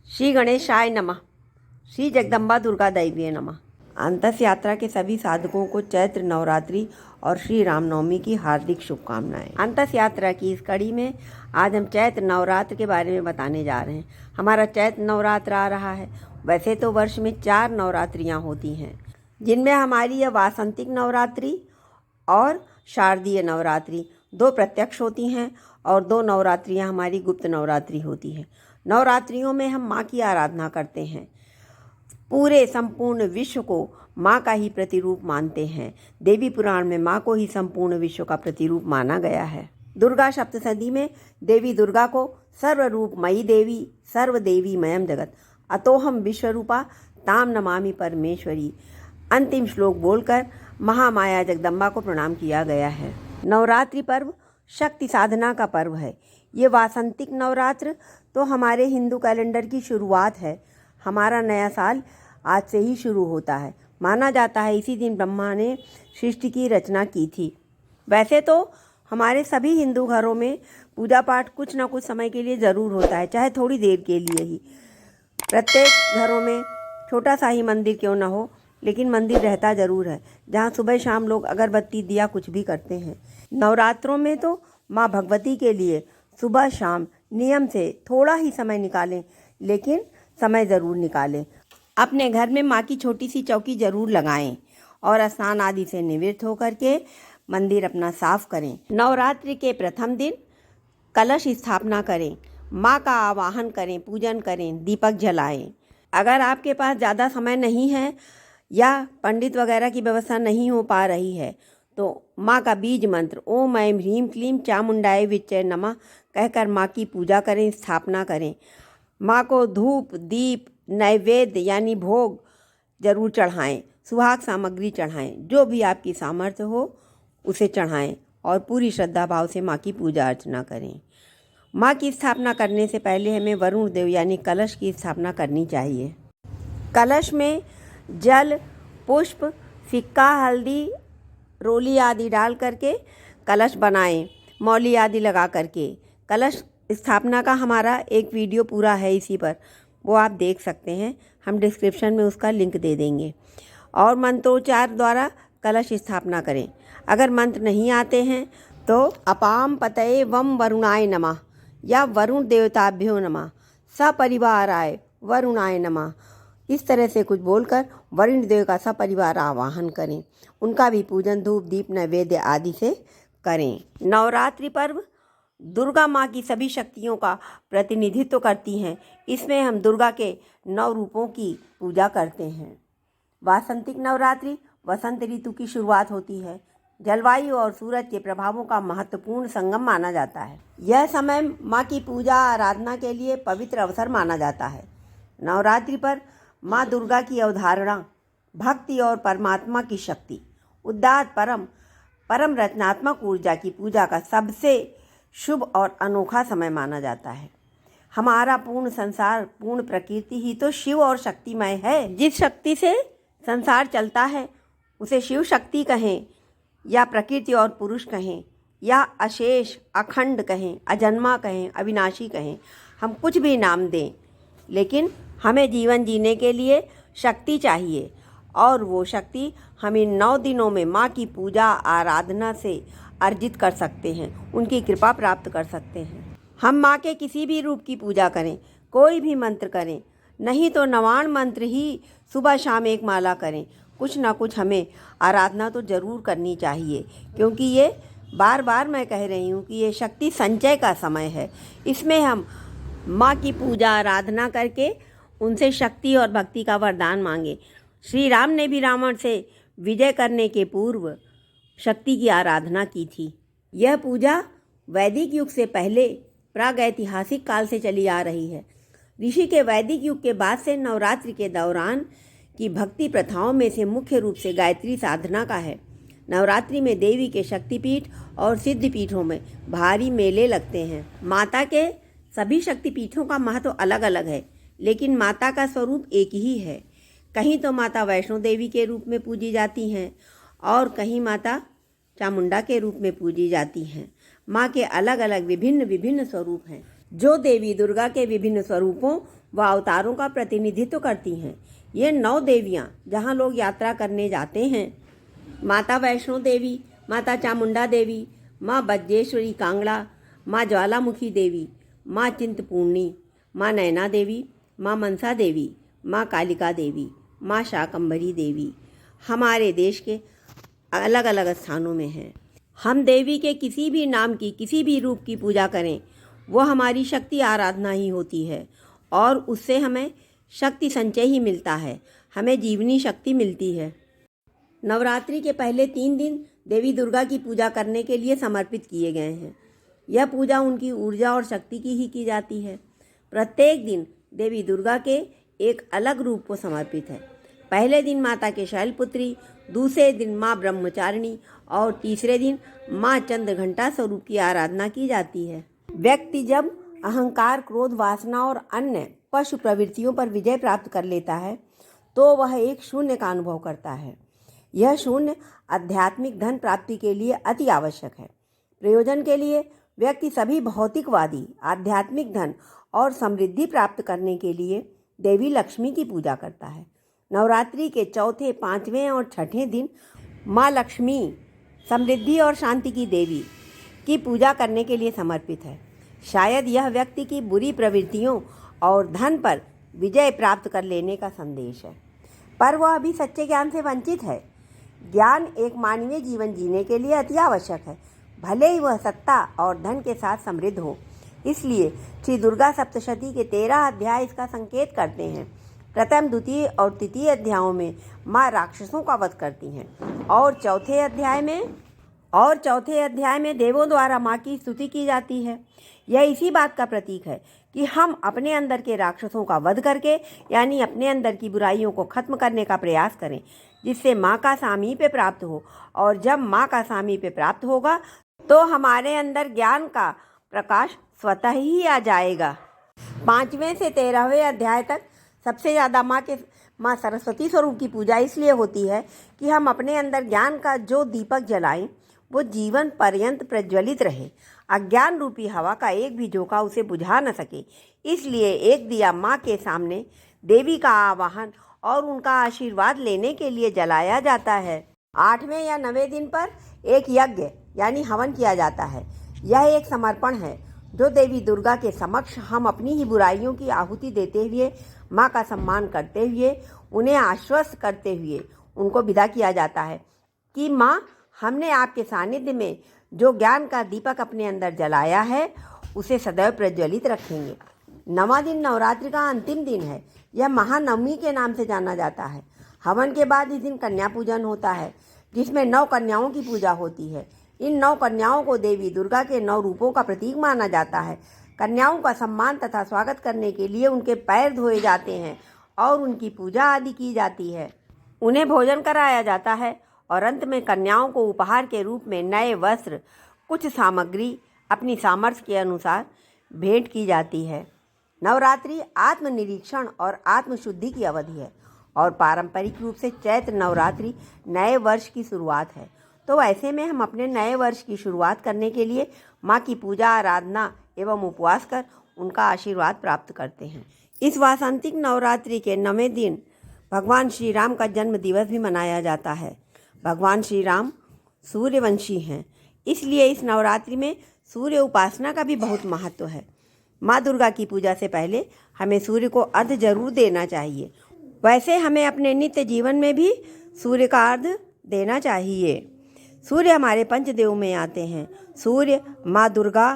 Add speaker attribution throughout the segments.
Speaker 1: श्री गणेशाय नमः। श्री जगदम्बा दुर्गा दैवीय नमः। अंतस यात्रा के सभी साधकों को चैत्र नवरात्रि और श्री रामनवमी की हार्दिक शुभकामनाएं। अंतस यात्रा की इस कड़ी में आज हम चैत्र नवरात्र के बारे में बताने जा रहे हैं। हमारा चैत्र नवरात्र आ रहा है। वैसे तो वर्ष में 4 नवरात्रियां होती हैं, जिनमें हमारी यह वासंतिक नवरात्रि और शारदीय नवरात्रि 2 प्रत्यक्ष होती हैं और 2 नवरात्रियां हमारी गुप्त नवरात्रि होती हैं। नवरात्रियों में हम माँ की आराधना करते हैं। पूरे संपूर्ण विश्व को माँ का ही प्रतिरूप मानते हैं। देवी पुराण में माँ को ही संपूर्ण विश्व का प्रतिरूप माना गया है। दुर्गा सप्तशती में देवी दुर्गा को सर्वरूपमयी देवी सर्वदेवी मयम जगत अतोहम विश्वरूपा ताम नमामि परमेश्वरी अंतिम श्लोक बोलकर महामाया जगदम्बा को प्रणाम किया गया है। नवरात्रि पर्व शक्ति साधना का पर्व है। ये वासंतिक नवरात्र तो हमारे हिंदू कैलेंडर की शुरुआत है। हमारा नया साल आज से ही शुरू होता है। माना जाता है इसी दिन ब्रह्मा ने सृष्टि की रचना की थी। वैसे तो हमारे सभी हिंदू घरों में पूजा पाठ कुछ न कुछ समय के लिए ज़रूर होता है, चाहे थोड़ी देर के लिए ही। प्रत्येक घरों में छोटा सा ही मंदिर क्यों न हो, लेकिन मंदिर रहता ज़रूर है, जहाँ सुबह शाम लोग अगरबत्ती दिया कुछ भी करते हैं। नवरात्रों में तो माँ भगवती के लिए सुबह शाम नियम से थोड़ा ही समय निकालें, लेकिन समय ज़रूर निकालें। अपने घर में माँ की छोटी सी चौकी ज़रूर लगाएं और स्नान आदि से निवृत्त होकर के मंदिर अपना साफ करें। नवरात्रि के प्रथम दिन कलश स्थापना करें, माँ का आवाहन करें, पूजन करें, दीपक जलाएं। अगर आपके पास ज़्यादा समय नहीं है या पंडित वगैरह की व्यवस्था नहीं हो पा रही है, तो माँ का बीज मंत्र ओम ऐं ह्रीं क्लीं चामुंडाय विच्चे नमः कहकर माँ की पूजा करें, स्थापना करें। माँ को धूप दीप नैवेद्य यानी भोग जरूर चढ़ाएं, सुहाग सामग्री चढ़ाएं, जो भी आपकी सामर्थ्य हो उसे चढ़ाएं और पूरी श्रद्धा भाव से माँ की पूजा अर्चना करें। माँ की स्थापना करने से पहले हमें वरुण देव यानी कलश की स्थापना करनी चाहिए। कलश में जल, पुष्प, सिक्का, हल्दी, रोली आदि डाल करके कलश बनाएं, मौली आदि लगा करके। कलश स्थापना का हमारा एक वीडियो पूरा है इसी पर, वो आप देख सकते हैं। हम डिस्क्रिप्शन में उसका लिंक दे देंगे। और मंत्रोच्चार द्वारा कलश स्थापना करें। अगर मंत्र नहीं आते हैं तो अपाम पतये वम वरुणाय नमः या वरुण देवताभ्यो नमः सपरिवाराय वरुणाय नमः, इस तरह से कुछ बोलकर वरुण देव का सपरिवार आवाहन करें। उनका भी पूजन धूप दीप नैवेद्य आदि से करें। नवरात्रि पर्व दुर्गा माँ की सभी शक्तियों का प्रतिनिधित्व करती हैं। इसमें हम दुर्गा के 9 रूपों की पूजा करते हैं। वासंतिक नवरात्रि वसंत ऋतु की शुरुआत होती है। जलवायु और सूरज के प्रभावों का महत्वपूर्ण संगम माना जाता है। यह समय माँ की पूजा आराधना के लिए पवित्र अवसर माना जाता है। नवरात्रि पर माँ दुर्गा की अवधारणा भक्ति और परमात्मा की शक्ति, उदात्त परम रचनात्मक ऊर्जा की पूजा का सबसे शुभ और अनोखा समय माना जाता है। हमारा पूर्ण संसार, पूर्ण प्रकृति ही तो शिव और शक्तिमय है। जिस शक्ति से संसार चलता है उसे शिव शक्ति कहें या प्रकृति और पुरुष कहें या अशेष अखंड कहें, अजन्मा कहें, अविनाशी कहें, हम कुछ भी नाम दें, लेकिन हमें जीवन जीने के लिए शक्ति चाहिए। और वो शक्ति हम इन 9 दिनों में माँ की पूजा आराधना से अर्जित कर सकते हैं, उनकी कृपा प्राप्त कर सकते हैं। हम माँ के किसी भी रूप की पूजा करें, कोई भी मंत्र करें, नहीं तो 99 मंत्र ही सुबह शाम एक माला करें। कुछ ना कुछ हमें आराधना तो ज़रूर करनी चाहिए, क्योंकि ये बार बार मैं कह रही हूँ कि ये शक्ति संचय का समय है। इसमें हम माँ की पूजा आराधना करके उनसे शक्ति और भक्ति का वरदान मांगे। श्री राम ने भी रावण से विजय करने के पूर्व शक्ति की आराधना की थी। यह पूजा वैदिक युग से पहले प्रागैतिहासिक काल से चली आ रही है। ऋषि के वैदिक युग के बाद से नवरात्रि के दौरान की भक्ति प्रथाओं में से मुख्य रूप से गायत्री साधना का है। नवरात्रि में देवी के शक्तिपीठ और सिद्धिपीठों में भारी मेले लगते हैं। माता के सभी शक्तिपीठों का महत्व अलग अलग है, लेकिन माता का स्वरूप एक ही है। कहीं तो माता वैष्णो देवी के रूप में पूजी जाती हैं और कहीं माता चामुंडा के रूप में पूजी जाती हैं। माँ के अलग अलग विभिन्न स्वरूप हैं। जो देवी दुर्गा के विभिन्न स्वरूपों व अवतारों का प्रतिनिधित्व करती हैं। ये 9 देवियाँ जहाँ लोग यात्रा करने जाते हैं, माता वैष्णो देवी, माता चामुंडा देवी, माँ बज्जेश्वरी कांगड़ा, माँ ज्वालामुखी देवी, माँ चिंतपूर्णी, माँ नैना देवी, माँ मनसा देवी, माँ कालिका देवी, माँ शाकंभरी देवी हमारे देश के अलग अलग स्थानों में हैं। हम देवी के किसी भी नाम की, किसी भी रूप की पूजा करें, वो हमारी शक्ति आराधना ही होती है और उससे हमें शक्ति संचय ही मिलता है, हमें जीवनी शक्ति मिलती है। नवरात्रि के पहले 3 दिन देवी दुर्गा की पूजा करने के लिए समर्पित किए गए हैं। यह पूजा उनकी ऊर्जा और शक्ति की ही की जाती है। प्रत्येक दिन देवी दुर्गा के एक अलग रूप को समर्पित है। पहले दिन माता के शैलपुत्री, दूसरे दिन माँ ब्रह्मचारिणी और तीसरे दिन माँ चंद्रघंटा स्वरूप की आराधना की जाती है। व्यक्ति जब अहंकार, क्रोध, वासना और अन्य पशु प्रवृत्तियों पर विजय प्राप्त कर लेता है तो वह एक शून्य का अनुभव करता है। यह शून्य आध्यात्मिक धन प्राप्ति के लिए अति आवश्यक है। प्रयोजन के लिए व्यक्ति सभी भौतिकवादी आध्यात्मिक धन और समृद्धि प्राप्त करने के लिए देवी लक्ष्मी की पूजा करता है। नवरात्रि के चौथे, 5वें और 6ठे दिन माँ लक्ष्मी समृद्धि और शांति की देवी की पूजा करने के लिए समर्पित है। शायद यह व्यक्ति की बुरी प्रवृत्तियों और धन पर विजय प्राप्त कर लेने का संदेश है, पर वह अभी सच्चे ज्ञान से वंचित है। ज्ञान एक मानवीय जीवन जीने के लिए अति आवश्यक है, भले ही वह सत्ता और धन के साथ समृद्ध हो। इसलिए श्री दुर्गा सप्तशती के 13 अध्याय इसका संकेत करते हैं। प्रथम, द्वितीय और तृतीय अध्यायों में माँ राक्षसों का वध करती हैं और चौथे अध्याय में देवों द्वारा माँ की स्तुति की जाती है। यह इसी बात का प्रतीक है कि हम अपने अंदर के राक्षसों का वध करके, यानी अपने अंदर की बुराइयों को खत्म करने का प्रयास करें, जिससे माँ का सामीप्य प्राप्त हो। और जब माँ का सामीप्य प्राप्त होगा तो हमारे अंदर ज्ञान का प्रकाश स्वतः ही आ जाएगा। 5वें से 13वें अध्याय तक सबसे ज़्यादा माँ सरस्वती स्वरूप की पूजा इसलिए होती है कि हम अपने अंदर ज्ञान का जो दीपक जलाएं वो जीवन पर्यंत प्रज्वलित रहे, अज्ञान रूपी हवा का एक भी झोंका उसे बुझा न सके। इसलिए एक दिया माँ के सामने देवी का आवाहन और उनका आशीर्वाद लेने के लिए जलाया जाता है। 8वें या 9वें दिन पर एक यज्ञ यानी हवन किया जाता है। यह एक समर्पण है जो देवी दुर्गा के समक्ष हम अपनी ही बुराइयों की आहुति देते हुए, माँ का सम्मान करते हुए, उन्हें आश्वस्त करते हुए उनको विदा किया जाता है कि माँ, हमने आपके सानिध्य में जो ज्ञान का दीपक अपने अंदर जलाया है उसे सदैव प्रज्वलित रखेंगे। 9वां दिन नवरात्रि का अंतिम दिन है। यह महानवमी के नाम से जाना जाता है। हवन के बाद इस दिन कन्या पूजन होता है, जिसमें 9 कन्याओं की पूजा होती है। इन 9 कन्याओं को देवी दुर्गा के 9 रूपों का प्रतीक माना जाता है। कन्याओं का सम्मान तथा स्वागत करने के लिए उनके पैर धोए जाते हैं और उनकी पूजा आदि की जाती है। उन्हें भोजन कराया जाता है और अंत में कन्याओं को उपहार के रूप में नए वस्त्र, कुछ सामग्री अपनी सामर्थ्य के अनुसार भेंट की जाती है। नवरात्रि आत्मनिरीक्षण और आत्मशुद्धि की अवधि है और पारंपरिक रूप से चैत्र नवरात्रि नए वर्ष की शुरुआत है। तो ऐसे में हम अपने नए वर्ष की शुरुआत करने के लिए माँ की पूजा, आराधना एवं उपवास कर उनका आशीर्वाद प्राप्त करते हैं। इस वासंतिक नवरात्रि के 9वें दिन भगवान श्री राम का जन्म दिवस भी मनाया जाता है। भगवान श्री राम सूर्यवंशी हैं, इसलिए इस नवरात्रि में सूर्य उपासना का भी बहुत महत्व है। माँ दुर्गा की पूजा से पहले हमें सूर्य को अर्घ्य जरूर देना चाहिए। वैसे हमें अपने नित्य जीवन में भी सूर्य का अर्घ्य देना चाहिए। सूर्य हमारे पंचदेव में आते हैं। सूर्य, माँ दुर्गा,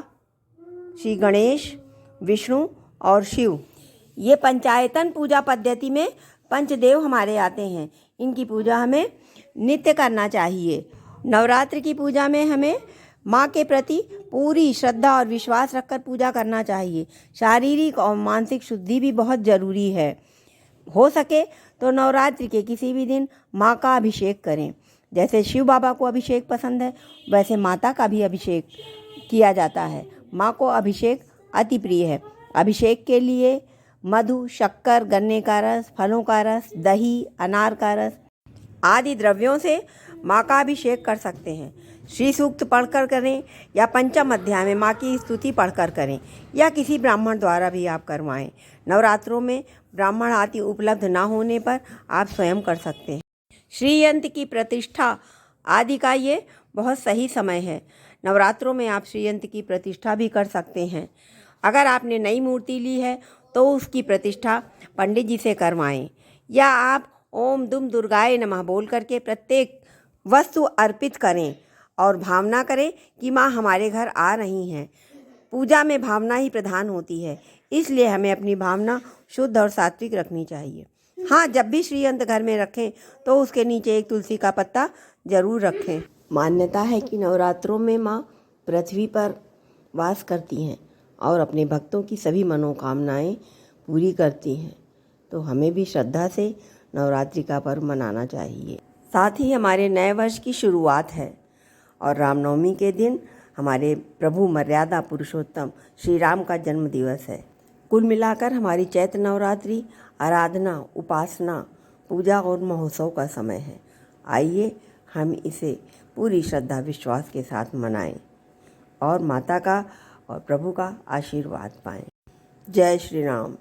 Speaker 1: श्री गणेश, विष्णु और शिव, ये पंचायतन पूजा पद्धति में पंचदेव हमारे आते हैं। इनकी पूजा हमें नित्य करना चाहिए। नवरात्र की पूजा में हमें माँ के प्रति पूरी श्रद्धा और विश्वास रखकर पूजा करना चाहिए। शारीरिक और मानसिक शुद्धि भी बहुत ज़रूरी है। हो सके तो नवरात्रि के किसी भी दिन माँ का अभिषेक करें। जैसे शिव बाबा को अभिषेक पसंद है, वैसे माता का भी अभिषेक किया जाता है। माँ को अभिषेक अति प्रिय है। अभिषेक के लिए मधु, शक्कर, गन्ने का रस, फलों का रस, दही, अनार का रस आदि द्रव्यों से माँ का अभिषेक कर सकते हैं। श्री सूक्त पढ़कर करें या पंचम अध्याय में माँ की स्तुति पढ़कर करें या किसी ब्राह्मण द्वारा भी आप करवाएं। नवरात्रों में ब्राह्मण आदि उपलब्ध ना होने पर आप स्वयं कर सकते हैं। श्री यंत्र की प्रतिष्ठा आदि का ये बहुत सही समय है। नवरात्रों में आप श्री यंत्र की प्रतिष्ठा भी कर सकते हैं। अगर आपने नई मूर्ति ली है तो उसकी प्रतिष्ठा पंडित जी से करवाएं या आप ओम दुम दुर्गाए नमः बोल करके प्रत्येक वस्तु अर्पित करें और भावना करें कि माँ हमारे घर आ रही हैं। पूजा में भावना ही प्रधान होती है, इसलिए हमें अपनी भावना शुद्ध और सात्विक रखनी चाहिए। हाँ, जब भी श्रीयंत्र घर में रखें तो उसके नीचे एक तुलसी का पत्ता जरूर रखें। मान्यता है कि नवरात्रों में माँ पृथ्वी पर वास करती हैं और अपने भक्तों की सभी मनोकामनाएं पूरी करती हैं, तो हमें भी श्रद्धा से नवरात्रि का पर्व मनाना चाहिए। साथ ही हमारे नए वर्ष की शुरुआत है और रामनवमी के दिन हमारे प्रभु मर्यादा पुरुषोत्तम श्री राम का जन्म दिवस है। कुल मिलाकर हमारी चैत्र नवरात्रि आराधना, उपासना, पूजा और महोत्सव का समय है। आइए हम इसे पूरी श्रद्धा विश्वास के साथ मनाएं और माता का और प्रभु का आशीर्वाद पाएं। जय श्री राम।